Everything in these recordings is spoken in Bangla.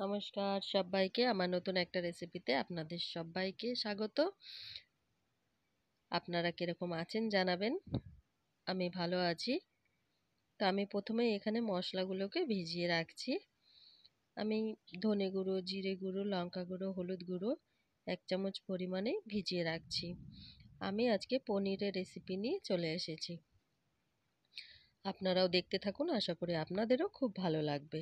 নমস্কার সবাইকে, আমার নতুন একটা রেসিপিতে আপনাদের সবাইকে স্বাগত। আপনারা কিরকম আছেন জানাবেন। আমি ভালো আছি। তো আমি প্রথমে এখানে মশলাগুলোকে ভিজিয়ে রাখছি। আমি ধনে গুঁড়ো, জিরে গুঁড়ো, লঙ্কা গুঁড়ো, হলুদ গুঁড়ো 1 চামচ পরিমাণে ভিজিয়ে রাখছি। আমি আজকে পনিরের রেসিপি নিয়ে চলে এসেছি। আপনারাও দেখতে থাকুন, আশা করি আপনাদেরও খুব ভালো লাগবে।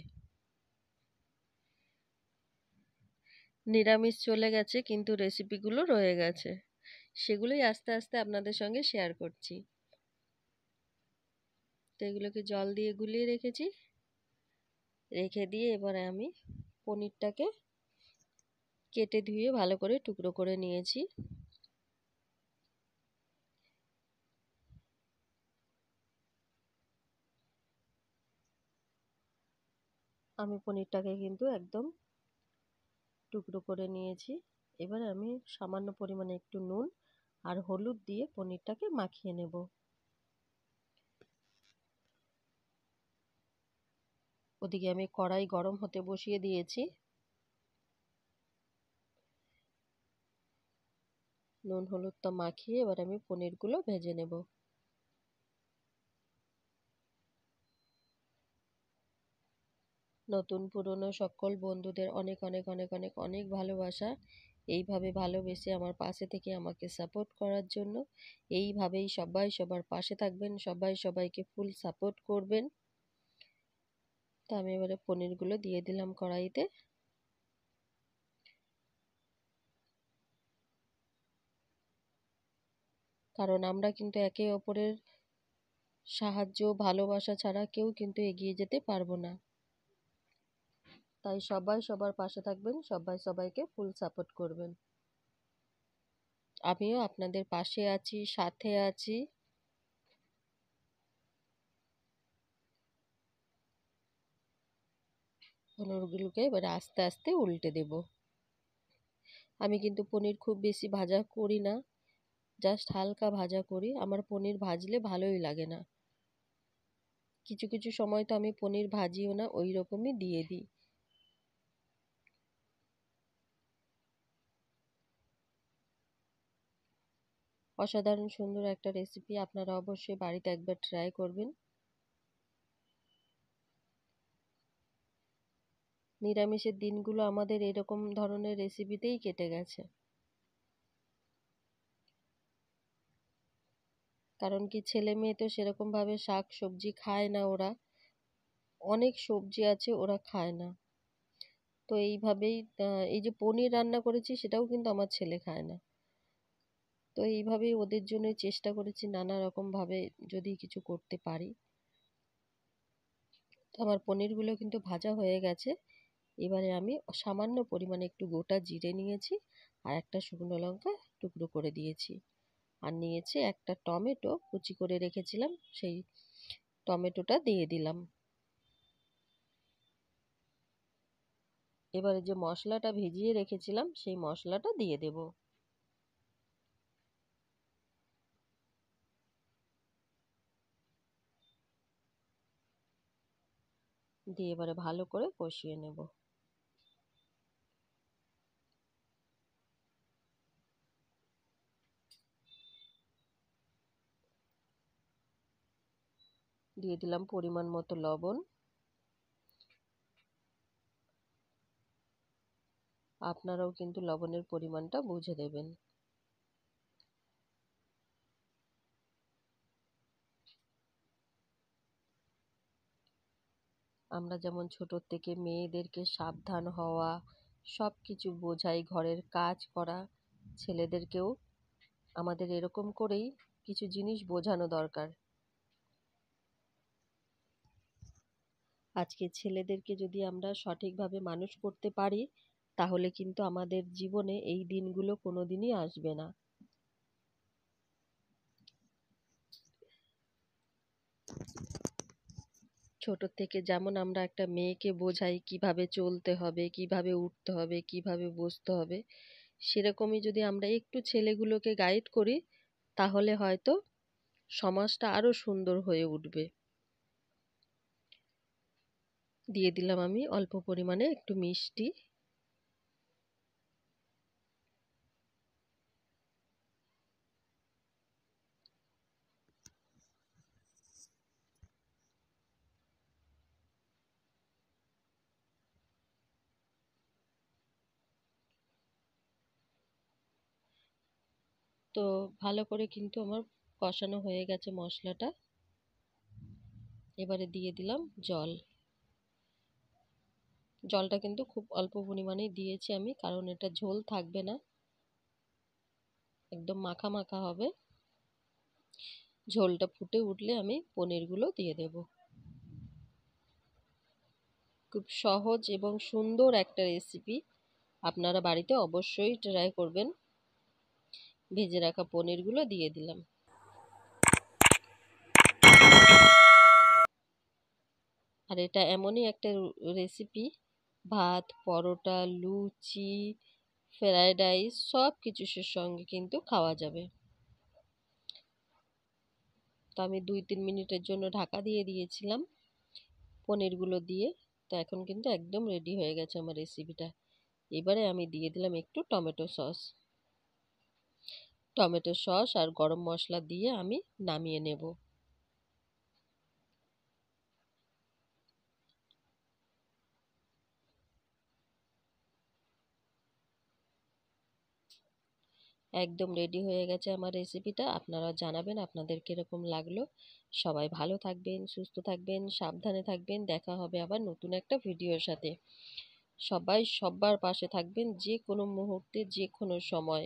নিরামিষ চলে গেছে, কিন্তু রেসিপিগুলো রয়ে গেছে, সেগুলোই আস্তে আস্তে আপনাদের সঙ্গে শেয়ার করছি। তো এগুলোকে জল দিয়ে গুলিয়ে রেখেছি। রেখে দিয়ে এবারে আমি পনিরটাকে কেটে ধুয়ে ভালো করে টুকরো করে নিয়েছি। আমি পনিরটাকে কিন্তু একদম টুকরো করে নিয়েছি। এবার আমি সামান্য পরিমাণে একটু নুন আর হলুদ দিয়ে পনিরটাকে মাখিয়ে নেব। ওদিকে আমি কড়াই গরম হতে বসিয়ে দিয়েছি। নুন হলুদটা মাখিয়ে এবার আমি পনিরগুলো ভেজে নেব। নতুন পুরনো সকল বন্ধুদের অনেক অনেক অনেক অনেক অনেক ভালোবাসা। এইভাবে ভালোবেসে আমার পাশে থেকে আমাকে সাপোর্ট করার জন্য। এইভাবেই সবাই সবার পাশে থাকবেন, সবাই সবাইকে ফুল সাপোর্ট করবেন। তো আমি এবারে পনিরগুলো দিয়ে দিলাম কড়াইতে। কারণ আমরা কিন্তু একে অপরের সাহায্য ভালোবাসা ছাড়া কেউ কিন্তু এগিয়ে যেতে পারবো না। তাই সবাই সবার পাশে থাকবেন, সবাই সবাইকে ফুল সাপোর্ট করবেন। আমিও আপনাদের পাশে আছি, সাথে আছি। পনিরগুলোকে এবারে আস্তে আস্তে উল্টে দেব। আমি কিন্তু পনির খুব বেশি ভাজা করি না, জাস্ট হালকা ভাজা করি। আমার পনির ভাজলে ভালোই লাগে না। কিছু কিছু সময় তো আমি পনির ভাজিও না, ওই রকমই দিয়ে দিই। অসাধারণ সুন্দর একটা রেসিপি, আপনারা অবশ্যই বাড়িতে একবার ট্রাই করবেন। নিরামিষের দিনগুলো আমাদের এরকম ধরনের রেসিপিতেই কেটে গেছে। কারণ কি, ছেলে মেয়ে তো সেরকমভাবে শাক সবজি খায় না, ওরা অনেক সবজি আছে ওরা খায় না। তো এইভাবেই এই যে পনির রান্না করেছি সেটাও কিন্তু আমার ছেলে খায় না। তো এইভাবেই ওদের জন্য চেষ্টা করেছি নানা রকমভাবে যদি কিছু করতে পারি। তো আমার পনিরগুলো কিন্তু ভাজা হয়ে গেছে। এবারে আমি সামান্য পরিমাণে একটু গোটা জিরে নিয়েছি, আর একটা শুকনো লঙ্কা টুকরো করে দিয়েছি, আর নিয়েছি একটা টমেটো কুচি করে রেখেছিলাম, সেই টমেটোটা দিয়ে দিলাম। এবারে যে মশলাটা ভিজিয়ে রেখেছিলাম সেই মশলাটা দিয়ে দেব। দিয়ে এবারে ভালো করে কষিয়ে নেব। দিয়ে দিলাম পরিমাণ মতো লবণ। আপনারাও কিন্তু লবণের পরিমাণটা বুঝে দেবেন। আমরা যেমন ছোটোর থেকে মেয়েদেরকে সাবধান হওয়া, সব কিছু বোঝাই, ঘরের কাজ করা, ছেলেদেরকেও আমাদের এরকম করেই কিছু জিনিস বোঝানো দরকার। আজকে ছেলেদেরকে যদি আমরা সঠিকভাবে মানুষ করতে পারি, তাহলে কিন্তু আমাদের জীবনে এই দিনগুলো কোনোদিনই আসবে না। ছোট থেকে যেমন আমরা একটা মেয়েকে বোঝাই কিভাবে চলতে হবে, কিভাবে উঠতে হবে, কিভাবে বসতে হবে, সেরকমই যদি আমরা একটু ছেলেগুলোকে গাইড করি, তাহলে হয়তো সমাজটা আরো সুন্দর হয়ে উঠবে। দিয়ে দিলাম আমি অল্প পরিমাণে একটু মিষ্টি। তো ভালো করে কিন্তু আমার কষানো হয়ে গেছে মশলাটা। এবারে দিয়ে দিলাম জল। জলটা কিন্তু খুব অল্প পরিমাণেই দিয়েছি আমি, কারণ এটা ঝোল থাকবে না, একদম মাখা মাখা হবে। ঝোলটা ফুটে উঠলে আমি পনিরগুলো দিয়ে দেব। খুব সহজ এবং সুন্দর একটা রেসিপি, আপনারা বাড়িতে অবশ্যই ট্রাই করবেন। ভেজে রাখা পনিরগুলো দিয়ে দিলাম। আর এটা এমনই একটা রেসিপি, ভাত, পরোটা, লুচি, ফ্রাইড রাইস সব কিছুর সঙ্গে কিন্তু খাওয়া যাবে। তো আমি 2-3 মিনিটের জন্য ঢাকা দিয়ে দিয়েছিলাম পনিরগুলো দিয়ে। তো এখন কিন্তু একদম রেডি হয়ে গেছে আমার রেসিপিটা। এবারে আমি দিয়ে দিলাম একটু টমেটো সস। টমেটো সস আর গরম মশলা দিয়ে আমি নামিয়ে নেব। একদম রেডি হয়ে গেছে আমার রেসিপিটা। আপনারা জানাবেন আপনাদের কিরকম লাগলো। সবাই ভালো থাকবেন, সুস্থ থাকবেন, সাবধানে থাকবেন। দেখা হবে আবার নতুন একটা ভিডিওর সাথে। সবাই সবার পাশে থাকবেন যে কোনো মুহূর্তে, যে কোনো সময়।